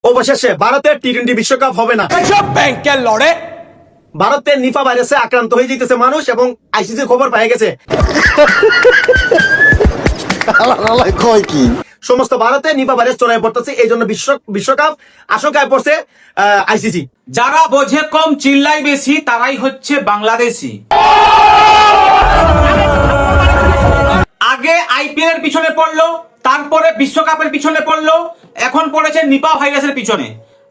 অবশেষে ভারতের টি-20 বিশ্বকাপ হবে না। এসব ব্যাংকের লড়ে ভারতের নিপা ভাইরাসে আক্রান্ত হয়ে যেতেছে মানুষ এবং আইসিসি খবর পেয়ে গেছে সমস্ত ভারতে নিপা ভাইরাস ছড়ায় পড়তেছে, এই জন্য বিশ্বকাপ আশঙ্কায় পড়ছে আইসিসি। যারা বোঝে কম চিল্লাই বেশি তারাই হচ্ছে বাংলাদেশি। আগে আইপিএল এর পিছনে পড়লো, তারপরে বিশ্বকাপের পিছনে পড়লো, এখন পড়েছে নিপা ভাইরাসের পিছনে।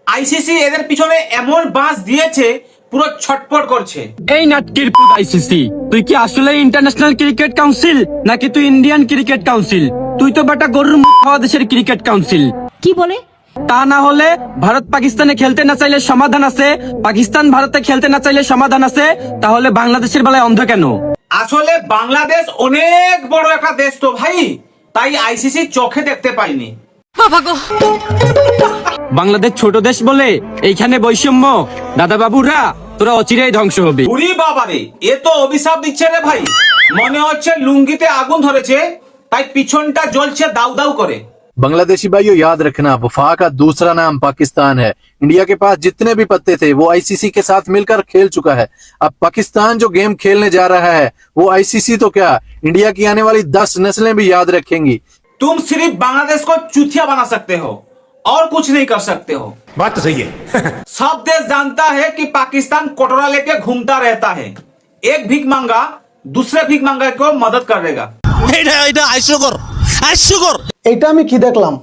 আইসিসি এদের পিছনে এমন বাঁশ দিয়েছে পুরো ছটপট করছে। এই নাটকির পুত আইসিসি, তুই কি আসলে ইন্টারন্যাশনাল ক্রিকেট কাউন্সিল নাকি তুই ইন্ডিয়ান ক্রিকেট কাউন্সিল? তুই তো বেটা গরুর মুখ খাওয়া দেশের ক্রিকেট কাউন্সিল। কি বলে? তা না হলে ভারত পাকিস্তানে খেলতে না চাইলে সমাধান আছে, পাকিস্তান ভারতে খেলতে না চাইলে সমাধান আছে, তাহলে বাংলাদেশের বেলায় অন্ধ কেন? আসলে বাংলাদেশ অনেক বড় একটা দেশ তো ভাই, তাই আইসিসি চোখে দেখতে পাইনি। বাংলাদেশ ছোট দেশ বলে এইখানে বৈষম্য? দাদা বাবুরা তোরা অচিরেই ধ্বংস হবি। উরি বাবারে, এ তো অভিশাপ দিচ্ছে রে ভাই। মনে হচ্ছে লুঙ্গিতে আগুন ধরেছে, তাই পিছনটা জ্বলছে দাউ দাউ করে। बांग्लादेशी भाइयों याद रखना, वफा का दूसरा नाम पाकिस्तान है। इंडिया के पास जितने भी पत्ते थे वो आईसीसी के साथ मिलकर खेल चुका है। अब पाकिस्तान जो गेम खेलने जा रहा है वो आईसीसी तो क्या, इंडिया की आने वाली 10 नस्लें भी याद रखेंगी। तुम सिर्फ बांग्लादेश को चूतिया बना सकते हो और कुछ नहीं कर सकते हो। बात तो सही है। सब देश जानता है कि पाकिस्तान कटोरा लेके घूमता रहता है। एक भीख मांगा दूसरे भीख मांगा को मदद करेगा। এটা আমি কি দেখলাম?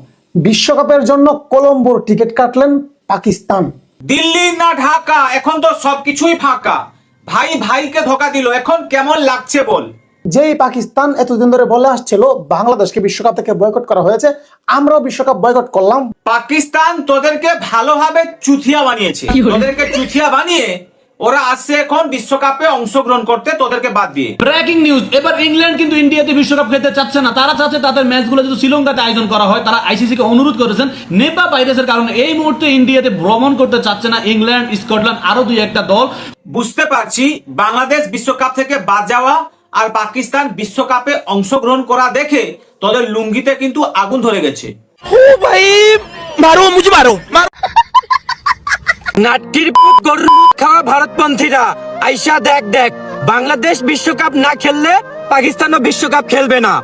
বিশ্বকাপের জন্য কলম্বোর টিকিট কাটলেন পাকিস্তান। দিল্লি না ঢাকা, এখন তো সবকিছুই ফাঁকা। ভাই ভাইকে ধোকা দিল, এখন কেমন লাগছে বল? যেই পাকিস্তান এতদিন ধরে বলে আসছিল বাংলাদেশকে বিশ্বকাপ থেকে বয়কট করা হয়েছে, আমরাও বিশ্বকাপ বয়কট করলাম। পাকিস্তান তোদেরকে ভালোভাবে চুথিয়া বানিয়েছে। তোদেরকে চুথিয়া বানিয়ে ওরা আসছে এখন বিশ্বকাপে অংশগ্রহণ করতে তোদেরকে বাদ দিয়ে। ব্রেকিং নিউজ, এবার ইংল্যান্ড কিন্তু ইন্ডিয়াতে বিশ্বকাপ খেলতে চাচ্ছে না। তারা চাচ্ছে তাদের ম্যাচগুলো যদি শ্রীলঙ্কাতে আয়োজন করা হয়। তারা আইসিসি কে অনুরোধ করেছেন। নেপা ভাইরাসের কারণে এই মুহূর্তে ইন্ডিয়াতে ভ্রমণ করতে চাচ্ছে না ইংল্যান্ড, স্কটল্যান্ড, আরো দুই একটা দল। বুঝতে পারছি বাংলাদেশ বিশ্বকাপ থেকে বাদ যাওয়া আর পাকিস্তান বিশ্বকাপে অংশগ্রহণ করা দেখে তোদের লুঙ্গিতে কিন্তু আগুন ধরে গেছে। ओ भाई मारो मुझे मारो নাটকির পুত গরুর মুখ খাওয়া ভারতপন্থীরা আইসা দেখ দেখ, বাংলাদেশ বিশ্বকাপ না খেললে পাকিস্তানও বিশ্বকাপ খেলবে না।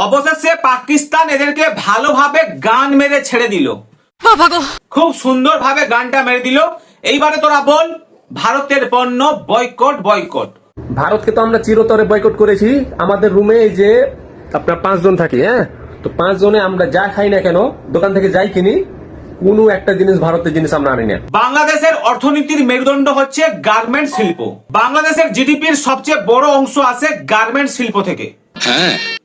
অবশেষে পাকিস্তান এদেরকে ভালোভাবে গান মেরে ছেড়ে দিল। খুব সুন্দর ভাবে গানটা মেরে দিল। এইবারে তোরা বল, ভারতের পণ্য বয়কট বয়কট। ভারতকে তো আমরা চিরতরে বয়কট করেছি। আমাদের রুমে এই যে আপনার 5 জন থাকি, হ্যাঁ, তো 5 জনে আমরা যা খাই না কেন, দোকান থেকে যাই কিনি, কোনো একটা জিনিস ভারতের জিনিস আমরা আনি না। বাংলাদেশের অর্থনীতির মেরুদণ্ড হচ্ছে গার্মেন্ট শিল্প। বাংলাদেশের জিডিপির সবচেয়ে বড় অংশ আসে গার্মেন্ট শিল্প থেকে।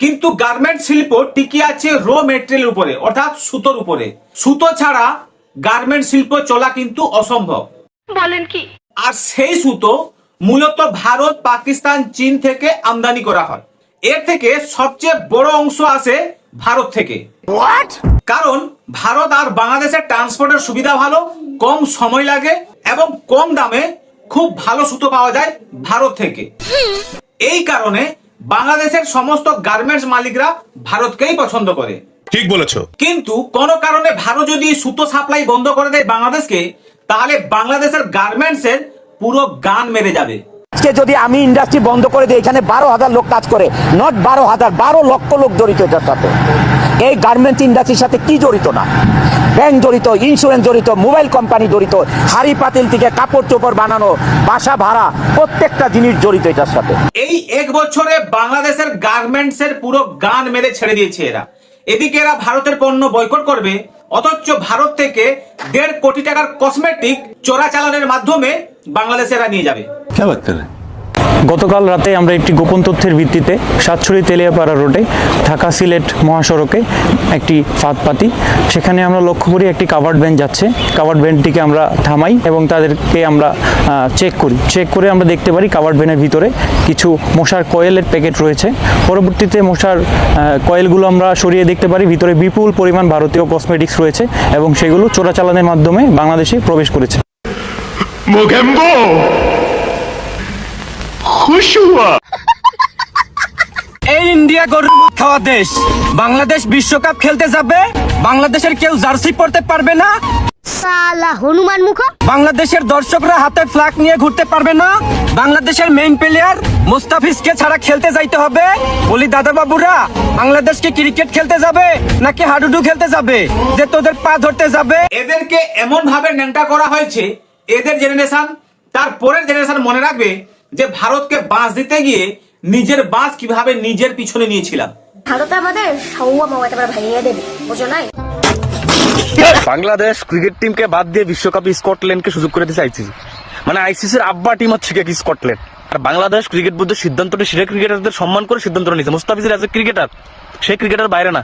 কিন্তু গার্মেন্ট শিল্প টিকে আছে র মেটেরিয়াল উপরে, অর্থাৎ সুতোর উপরে। সুতো ছাড়া গার্মেন্ট শিল্প চলা কিন্তু অসম্ভব। বলেন কি? আর সেই সুতো মূলত ভারত, পাকিস্তান, চীন থেকে আমদানি করা হয়। এর থেকে সবচেয়ে বড় অংশ আসে ভারত থেকে। কারণ ভারত আর বাংলাদেশের ট্রান্সপোর্টের সুবিধা ভালো, কম সময় লাগে এবং কম দামে খুব ভালো সুতো পাওয়া যায় ভারত থেকে। এই কারণে বাংলাদেশের সমস্ত গার্মেন্টস মালিকরা ভারতকেই পছন্দ করে। ठीक বলেছো। কিন্তু কোন কারণে ভারত যদি সুতো সাপ্লাই বন্ধ করে দেয় বাংলাদেশকে, তাহলে বাংলাদেশের গার্মেন্টস এর পুরো গান মেরে যাবে। আজকে যদি আমি ইন্ডাস্ট্রি বন্ধ করে দিই, এখানে 12,000 লোক কাজ করে, নট 12,000, 12 লক্ষ লোক জড়িত এটার সাথে। এই গার্মেন্টস ইন্ডাস্ট্রির সাথে কি জড়িত না? ব্যাংক জড়িত, ইন্স্যুরেন্স জড়িত, মোবাইল কোম্পানি জড়িত, হাড়ি পাতিল থেকে কাপড় চোপড় বানানো, বাসা ভাড়া, প্রত্যেকটা জিনিস জড়িত এটার সাথে। এই এক বছরে বাংলাদেশের গার্মেন্টস এর পুরো গান মেরে ছেড়ে দিয়েছে এরা। এদিকে এরা ভারতের পণ্য বয়কট করবে, অথচ ভারত থেকে 1.5 কোটি টাকার কসমেটিক চোরাচালানের মাধ্যমে বাংলাদেশে এরা নিয়ে যাবে। গতকাল রাতে আমরা একটি গোপন তথ্যের ভিত্তিতে সাতছড়ি তেলিয়াপাড়া রোডে ঢাকা সিলেট মহাসড়কে একটি ফাঁদ পাতি। সেখানে আমরা লক্ষ্য করি একটি কাভার্ড ভ্যান যাচ্ছে। কাভার্ড ভ্যানটিকে আমরা থামাই এবং তাদেরকে আমরা চেক করে আমরা দেখতে পারি কাভার্ড ভ্যানের ভিতরে কিছু মশার কয়েলের প্যাকেট রয়েছে। পরবর্তীতে মশার কয়েলগুলো আমরা সরিয়ে দেখতে পারি ভিতরে বিপুল পরিমাণ ভারতীয় কসমেটিক্স রয়েছে এবং সেগুলো চোরাচালানের মাধ্যমে বাংলাদেশে প্রবেশ করেছে। এই ইন্ডিয়া গরুর মুখ খাওয়া দেশ, বাংলাদেশ বিশ্বকাপ খেলতে যাবে, বাংলাদেশের কেউ জার্সি পরতে পারবে না, সালা হনুমান মুখ। বাংলাদেশের দর্শকরা হাতে ফ্ল্যাগ নিয়ে ঘুরতে পারবে না, বাংলাদেশের মেইন প্লেয়ার মুস্তাফিজকে ছাড়া খেলতে যাইতে হবে। বলি দাদা বাবুরা, বাংলাদেশকে ক্রিকেট খেলতে যাবে নাকি হাডুডু খেলতে যাবে যে তোদের পা ধরতে যাবে? এদেরকে এমন ভাবে ন্যাংটা করা হয়েছে, এদের জেনারেশন তার পরের জেনারেশন মনে রাখবে যে ভারতকে বাঁশ দিতে গিয়ে নিজের বাঁশ কিভাবে নিজের পিছনে নিয়েছিলাম। ভারত আমাদের সৌয়া মাওয়া এবার ভাইয়া দেবে, বুঝো নাই? বাংলাদেশ ক্রিকেট টিমকে বাদ দিয়ে বিশ্বকাপে স্কটল্যান্ডকে সুযোগ করে দিতে আইসিসি। মানে আইসিসির আব্বা টিম হচ্ছে কি স্কটল্যান্ড। আর বাংলাদেশ ক্রিকেট বোর্ডের সিদ্ধান্তটা সেরা ক্রিকেটারদের সম্মান করে সিদ্ধান্তটা নিয়েছে। মুস্তাফিজের এজ এ ক্রিকেটার, সেই ক্রিকেটার বাইরে না,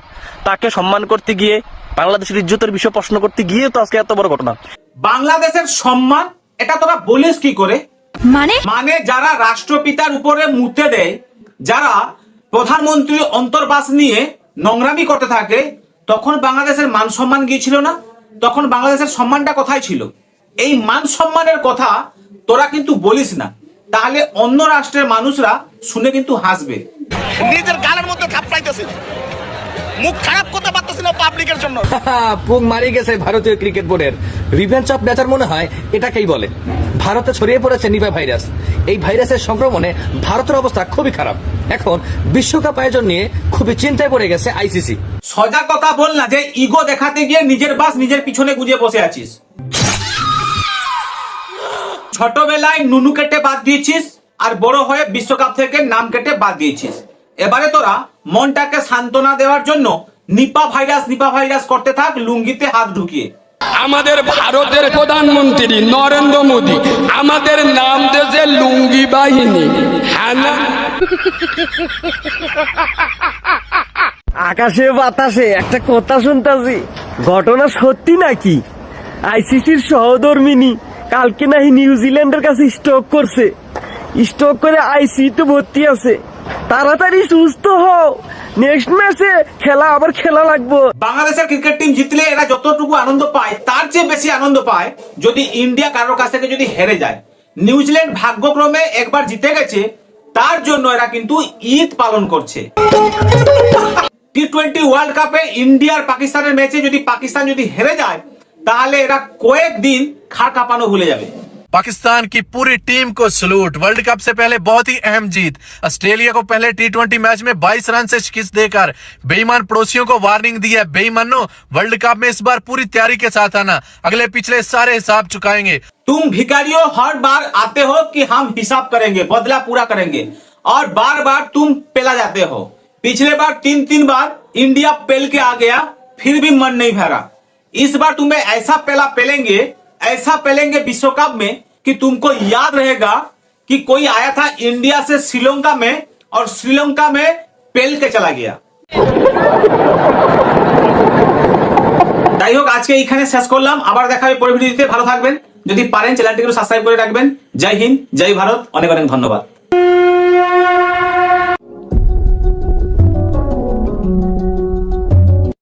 তাকে সম্মান করতে গিয়ে বাংলাদেশের ইজ্জতের বিষয় প্রশ্ন করতে গিয়ে তো আজকে এত বড় ঘটনা। বাংলাদেশের সম্মান এটা তোরা বলিস কি করে? মানে যারা রাষ্ট্রপিতার উপরে মুতে দেয়, যারা প্রধানমন্ত্রী অন্তর্বাস নিয়ে নোংরামি করতে থাকে, তখন বাংলাদেশের মান সম্মান গিয়েছিল না? তখন বাংলাদেশের সম্মানটা কোথায় ছিল? এই মান সম্মানের কথা তোরা কিন্তু বলিস না, তাহলে অন্য রাষ্ট্রের মানুষরা শুনে কিন্তু হাসবে। নিজের গালের মধ্যে থাপড়াইতেছে, মুখ খারাপ করতে পারতেছে না পাবলিকের জন্য। পুং মারি গেছে ভারতীয় ক্রিকেট বোর্ডের। রিভেঞ্জ অফ নেচার মনে হয় এটাকেই বলে। ভারতে ছড়িয়ে পড়েছে নিপা ভাইরাস। এই ভাইরাসের সংক্রমণে ভারতের অবস্থা খুবই খারাপ। এখন বিশ্বকাপ আয়োজন নিয়ে খুবই চিন্তায় পড়ে গেছে আইসিসি। সজাগ কথা বল না যে ইগো দেখাতে গিয়ে নিজের বাস নিজের পিছনে গুজে বসে আছিস। ছোটবেলায় নুনু কেটে বাদ দিয়েছিস, আর বড় হয়ে বিশ্বকাপ থেকে নাম কেটে বাদ দিয়েছিস। এবারে তোরা মনটাকে সান্ত্বনা দেওয়ার জন্য নিপা ভাইরাস করতে থাক লুঙ্গিতে হাত ঢুকিয়ে। আমাদের ভারতের প্রধানমন্ত্রী নরেন্দ্র মোদী আমাদের নাম দিয়েছে লুঙ্গি বাহিনী। হ্যাঁ না? আকাশে বাতাসে একটা কথা শুনতাছি, ঘটনা সত্যি নাকি? আইসিসির সহধর্মিনী কালকে নাকি নিউজিল্যান্ডের কাছে স্ট্রোক করছে। স্ট্রোক করে আইসিইউতে ভর্তি আছে। তাড়াতাড়ি সুস্থ হও, নেক্সট ম্যাচে আবার খেলা লাগবে। বাংলাদেশের ক্রিকেট টিম জিতলে এরা যতটুকু আনন্দ পায় তার চেয়ে বেশি আনন্দ পায় যদি ইন্ডিয়া কারোর কাছ থেকে যদি হেরে যায়। নিউজিল্যান্ড ভাগ্যক্রমে একবার জিতে গেছে, তার জন্য এরা কিন্তু ঈদ পালন করছে। টি-20 ওয়ার্ল্ড কাপে ইন্ডিয়ার পাকিস্তানের ম্যাচে যদি পাকিস্তান যদি হেরে যায়, তাহলে এরা কয়েকদিন খাড় কাঁপানো ভুলে যাবে। पाकिस्तान की पूरी टीम को सलूट। वर्ल्ड कप से पहले बहुत ही अहम जीत। ऑस्ट्रेलिया को पहले टी20 मैच में 22 रन से शिकस्त देकर बेईमान पड़ोसियों को वार्निंग दी है। बेईमानों, वर्ल्ड कप में इस बार पूरी तैयारी के साथ आना, अगले पिछले सारे हिसाब चुकाएंगे। तुम भिखारियों हर बार आते हो कि हम हिसाब करेंगे, बदला पूरा करेंगे, और बार बार तुम पेला जाते हो। पिछले बार 3 बार इंडिया पेल के आ गया, फिर भी मन नहीं भरा। इस बार तुम्हें ऐसा पेलेंगे विश्व कप में कि तुमको याद रहेगा कि कोई आया था इंडिया से श्रीलंका में और श्रीलंका में पेल के चला गया। যাই হোক, আজকে এইখানে শেষ করলাম। আবার দেখা হবে পরের ভিডিওতে। ভালো থাকবেন, যদি পারেন চ্যানেলটিকে সাবস্ক্রাইব করে রাখবেন। জয় হিন্দ, জয় ভারত, অনেক অনেক ধন্যবাদ।